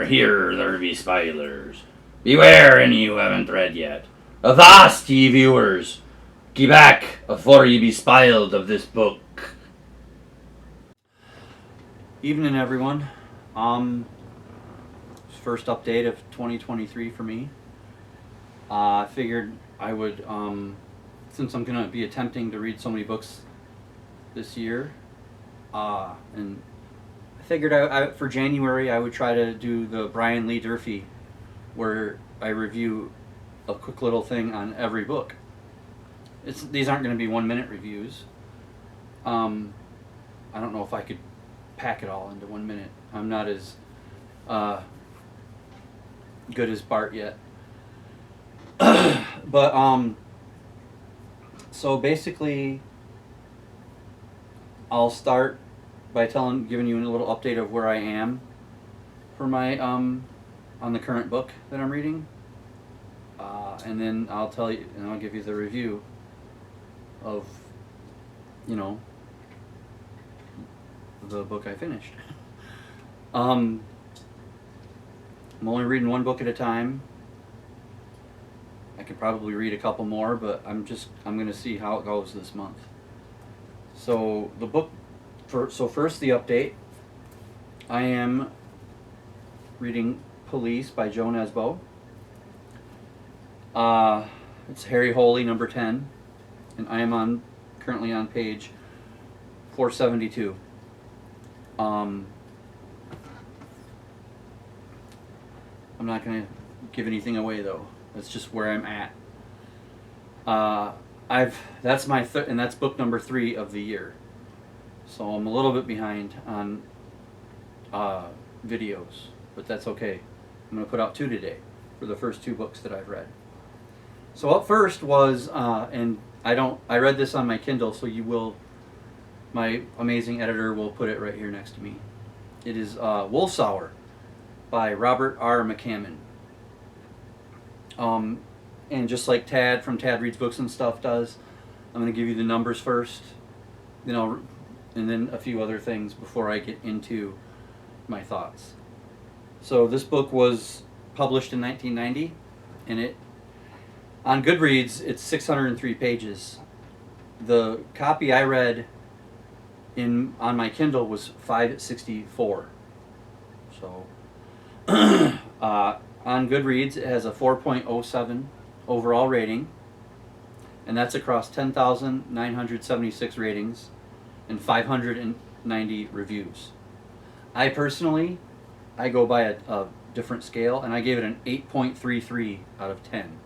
here there be spoilers. Beware any you haven't read yet. Avast, ye viewers! Ge back, afore ye be spiled of this book. Evening, everyone. First update of 2023 for me. I figured I would, since I'm going to be attempting to read so many books this year, and I figured I for January I would try to do the Brian Lee Durfee, where I review a quick little thing on every book. These aren't going to be 1 minute reviews. I don't know if I could pack it all into 1 minute. I'm not as good as Bart yet. But so basically I'll start by giving you a little update of where I am for my on the current book that I'm reading, and then I'll tell you, and I'll give you the review of, the book I finished. I'm only reading one book at a time. I could probably read a couple more, but I'm going to see how it goes this month. So the book, first the update. I am reading Police by Joe Nesbo. It's Harry Holy, number 10, and I am currently on page 472. I'm not going to give anything away though. That's just where I'm at. That's my and that's book number 3 of the year. So I'm a little bit behind on videos, but that's okay. I'm going to put out 2 today for the first 2 books that I've read. So up first was, and I read this on my Kindle, so my amazing editor will put it right here next to me. It is Wolf's Hour by Robert R. McCammon. And just like Tad from Tad Reads Books and Stuff does, I'm going to give you the numbers first, and then a few other things before I get into my thoughts. So this book was published in 1990, and on Goodreads it's 603 pages. The copy I read on my Kindle was 564. So on Goodreads it has a 4.07 overall rating, and that's across 10,976 ratings and 590 reviews. I personally go by a different scale, and I gave it an 8.33 out of 10.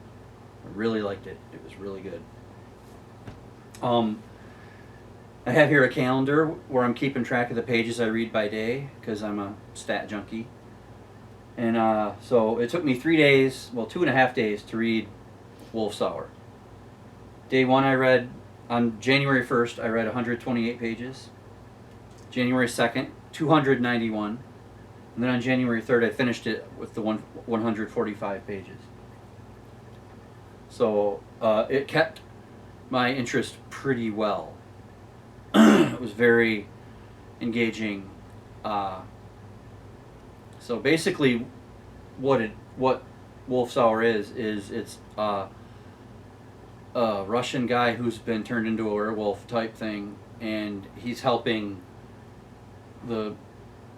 I really liked it. It was really good. I have here a calendar where I'm keeping track of the pages I read by day, because I'm a stat junkie. And so it took me 3 days, 2.5 days to read Wolf's Hour. Day 1 I read, on January 1st, I read 128 pages. January 2nd, 291. And then on January 3rd, I finished it with the 145 pages. So it kept my interest pretty well. It was very engaging. So basically, what Wolf's Hour is it's a Russian guy who's been turned into a werewolf type thing, and he's helping the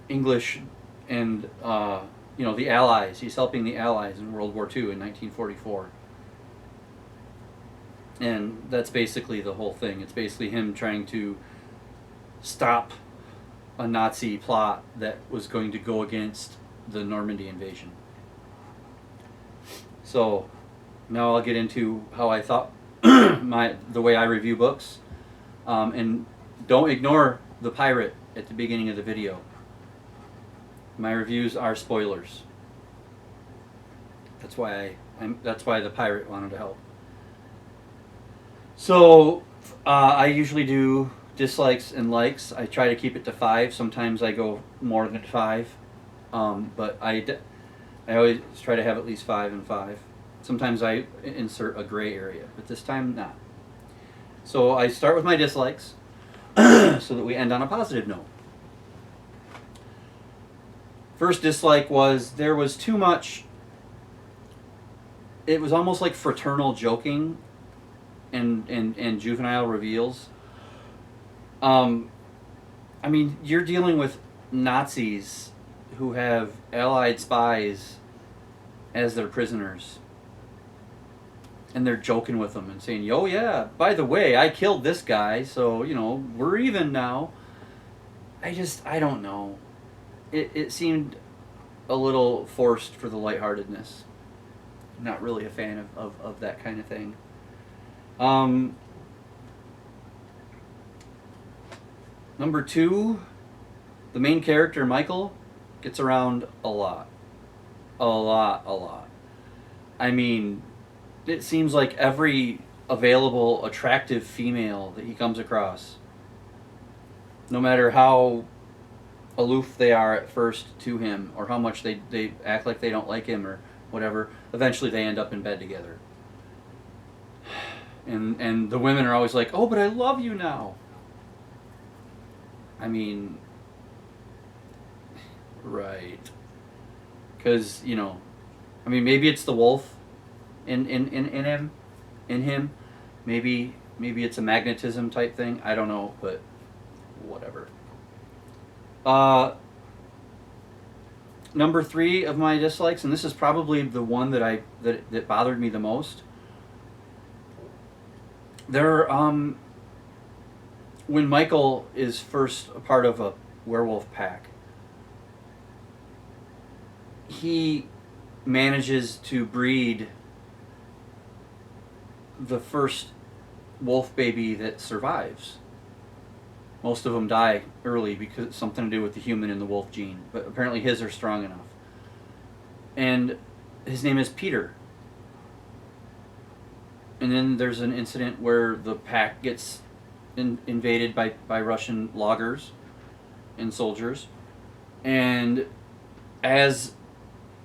English and the Allies. He's helping the Allies in World War II in 1944. And that's basically the whole thing. It's basically him trying to stop a Nazi plot that was going to go against the Normandy invasion. So now I'll get into how I thought the way I review books, and don't ignore the pirate at the beginning of the video. My reviews are spoilers. That's why the pirate wanted to help. So I usually do dislikes and likes. I try to keep it to 5. Sometimes I go more than 5, but I always try to have at least 5 and 5. Sometimes I insert a gray area, but this time not. So I start with my dislikes so that we end on a positive note. First dislike was there was too much. It was almost like fraternal joking and juvenile reveals. I mean, you're dealing with Nazis who have Allied spies as their prisoners. And they're joking with them and saying, "Oh yeah, by the way, I killed this guy, so, we're even now." I don't know. It seemed a little forced for the lightheartedness. I'm not really a fan of that kind of thing. Number 2, the main character, Michael, gets around a lot. A lot. I mean, it seems like every available attractive female that he comes across, no matter how aloof they are at first to him or how much they act like they don't like him or whatever, eventually they end up in bed together. And the women are always like, "Oh, but I love you now." I mean, right. Because, maybe it's the wolf in him. Maybe it's a magnetism type thing. I don't know, but whatever. Number 3 of my dislikes, and this is probably the one that bothered me the most. When Michael is first a part of a werewolf pack, he manages to breed the first wolf baby that survives. Most of them die early because it's something to do with the human and the wolf gene, but apparently his are strong enough. And his name is Peter. And then there's an incident where the pack gets invaded by Russian loggers and soldiers. And as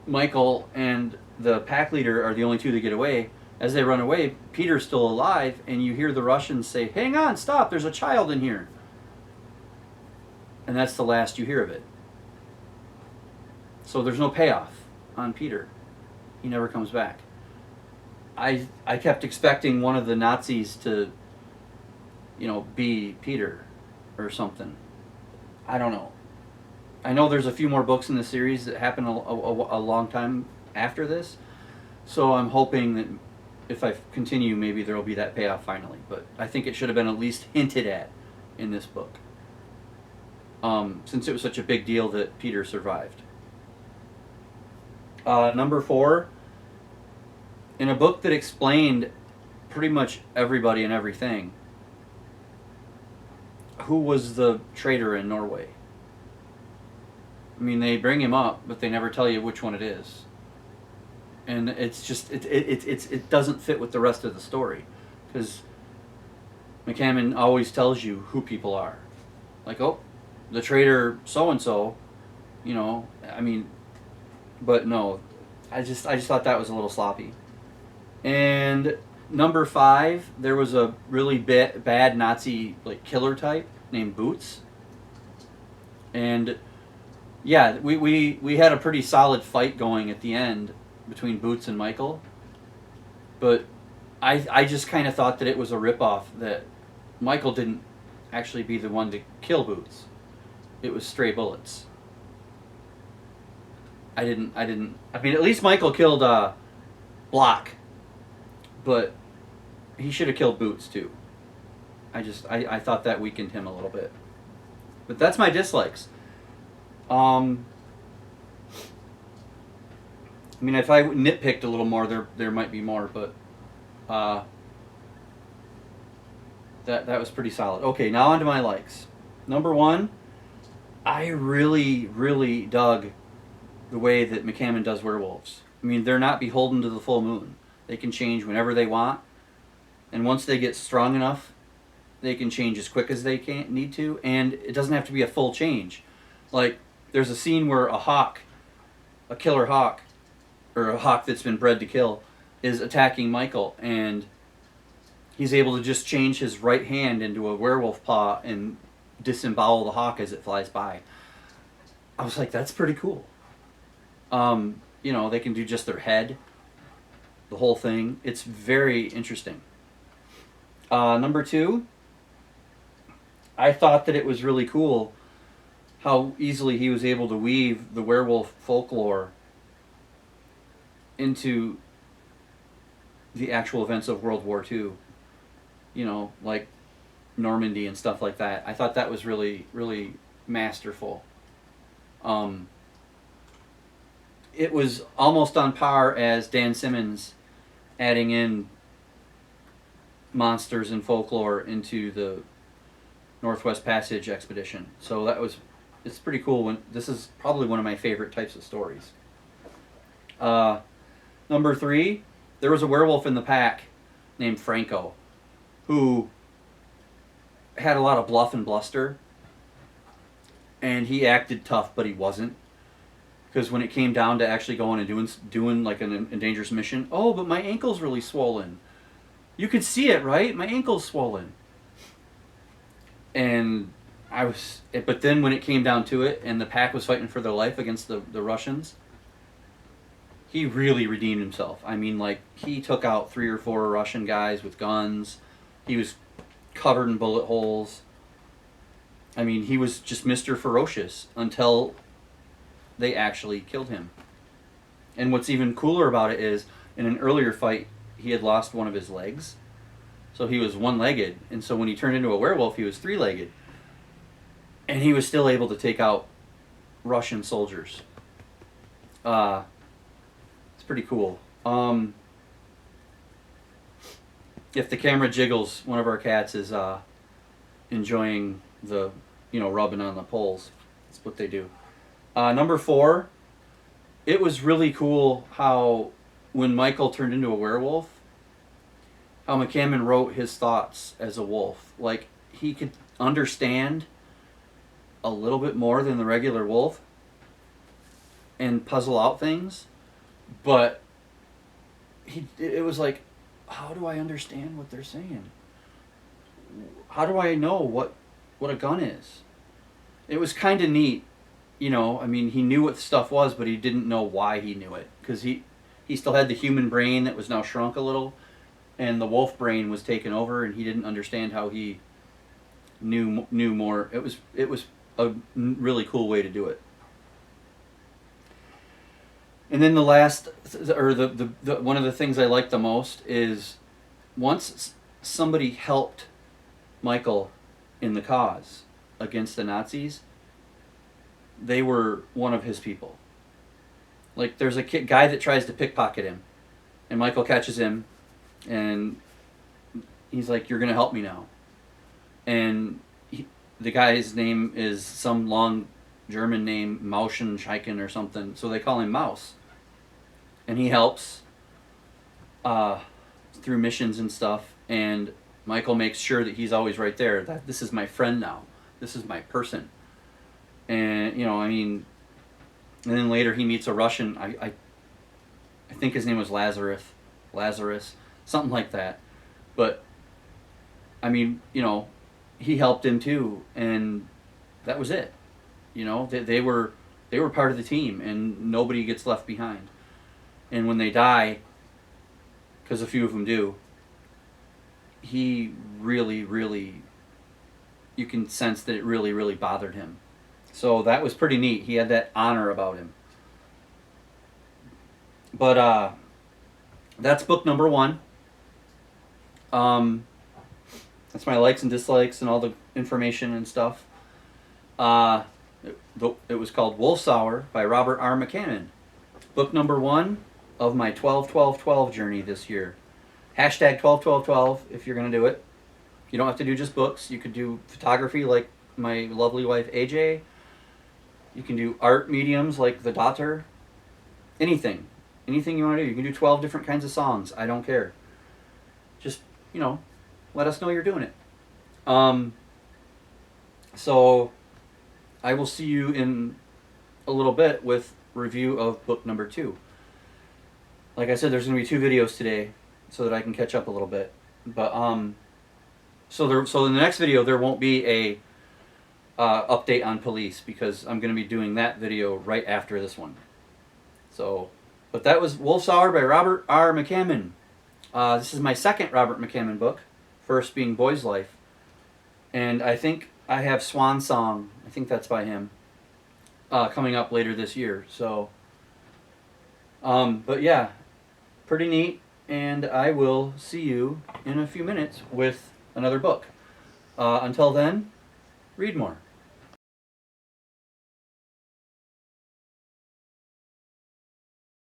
Michael and the pack leader are the only two that get away, as they run away, Peter's still alive, and you hear the Russians say, "Hang on, stop, there's a child in here." And that's the last you hear of it. So there's no payoff on Peter. He never comes back. I kept expecting one of the Nazis to, be Peter or something. I don't know. I know there's a few more books in the series that happen a long time after this, so I'm hoping that if I continue, maybe there will be that payoff finally. But I think it should have been at least hinted at in this book, since it was such a big deal that Peter survived. Number 4, in a book that explained pretty much everybody and everything, who was the traitor in Norway? I mean, they bring him up, but they never tell you which one it is. And it's just, it doesn't fit with the rest of the story. Because McCammon always tells you who people are. Like, oh, the traitor so-and-so, but no. I just thought that was a little sloppy. And number 5, there was a really bad Nazi killer type named Boots. And yeah, we had a pretty solid fight going at the end between Boots and Michael. But I just kind of thought that it was a ripoff, that Michael didn't actually be the one to kill Boots. It was stray bullets. I mean, at least Michael killed Block. But he should have killed Boots too. I thought that weakened him a little bit. But that's my dislikes. I mean, if I nitpicked a little more, there might be more, but that was pretty solid. Okay, now on to my likes. Number 1, I really, really dug the way that McCammon does werewolves. I mean, they're not beholden to the full moon. They can change whenever they want, and once they get strong enough, they can change as quick as they need to, and it doesn't have to be a full change. Like, there's a scene where a killer hawk, or a hawk that's been bred to kill, is attacking Michael, and he's able to just change his right hand into a werewolf paw and disembowel the hawk as it flies by. I was like, that's pretty cool. You know, they can do just their head, the whole thing. It's very interesting. Number 2, I thought that it was really cool how easily he was able to weave the werewolf folklore into the actual events of World War II. You know, like Normandy and stuff like that. I thought that was really, really masterful. It was almost on par as Dan Simmons adding in monsters and folklore into the Northwest Passage expedition. So it's pretty cool. This is probably one of my favorite types of stories. Number 3, there was a werewolf in the pack named Franco, who had a lot of bluff and bluster, and he acted tough, but he wasn't. Because when it came down to actually going and doing like a dangerous mission, oh, but my ankle's really swollen. You could see it, right? My ankle's swollen. And but then when it came down to it, and the pack was fighting for their life against the Russians, he really redeemed himself. I mean, like, he took out 3 or 4 Russian guys with guns. He was covered in bullet holes. I mean, he was just Mr. Ferocious until they actually killed him. And what's even cooler about it is, in an earlier fight, he had lost one of his legs. So he was one-legged. And so when he turned into a werewolf, he was 3-legged. And he was still able to take out Russian soldiers. It's pretty cool. If the camera jiggles, one of our cats is enjoying the, rubbing on the poles. That's what they do. Number 4, it was really cool how when Michael turned into a werewolf, how McCammon wrote his thoughts as a wolf. Like, he could understand a little bit more than the regular wolf and puzzle out things, but it was like, how do I understand what they're saying? How do I know what a gun is? It was kind of neat. I mean, he knew what stuff was, but he didn't know why he knew it. Because he still had the human brain that was now shrunk a little, and the wolf brain was taken over, and he didn't understand how he knew more. It was a really cool way to do it. And then the last, or the one of the things I like the most is once somebody helped Michael in the cause against the Nazis, they were one of his people. Like, there's a guy that tries to pickpocket him, and Michael catches him, and he's like, "You're gonna help me now." And the guy's name is some long German name, Mauschenscheiken or something, so they call him Mouse. And he helps through missions and stuff, and Michael makes sure that he's always right there. That this is my friend now. This is my person. And and then later he meets a Russian. I think his name was Lazarus, something like that. But I mean, he helped him too, and that was it. They were part of the team, and nobody gets left behind. And when they die, because a few of them do, he really, really, you can sense that it really, really bothered him. So that was pretty neat. He had that honor about him. But that's book number 1. That's my likes and dislikes and all the information and stuff. It was called Wolf's Hour by Robert R. McCammon. Book number 1 of my 12-12-12 journey this year. Hashtag 12-12-12 if you're going to do it. You don't have to do just books. You could do photography like my lovely wife AJ. You can do art mediums like the daughter. Anything you want to do. You can do 12 different kinds of songs. I don't care. Just, let us know you're doing it. So I will see you in a little bit with review of book number 2. Like I said, there's going to be 2 videos today so that I can catch up a little bit. But so in the next video there won't be a update on police, because I'm going to be doing that video right after this one. So, but that was Wolf's Hour by Robert R. McCammon. This is my second Robert McCammon book, first being Boy's Life. And I think I have Swan Song, I think that's by him, coming up later this year. So, but yeah, pretty neat. And I will see you in a few minutes with another book. Until then, read more.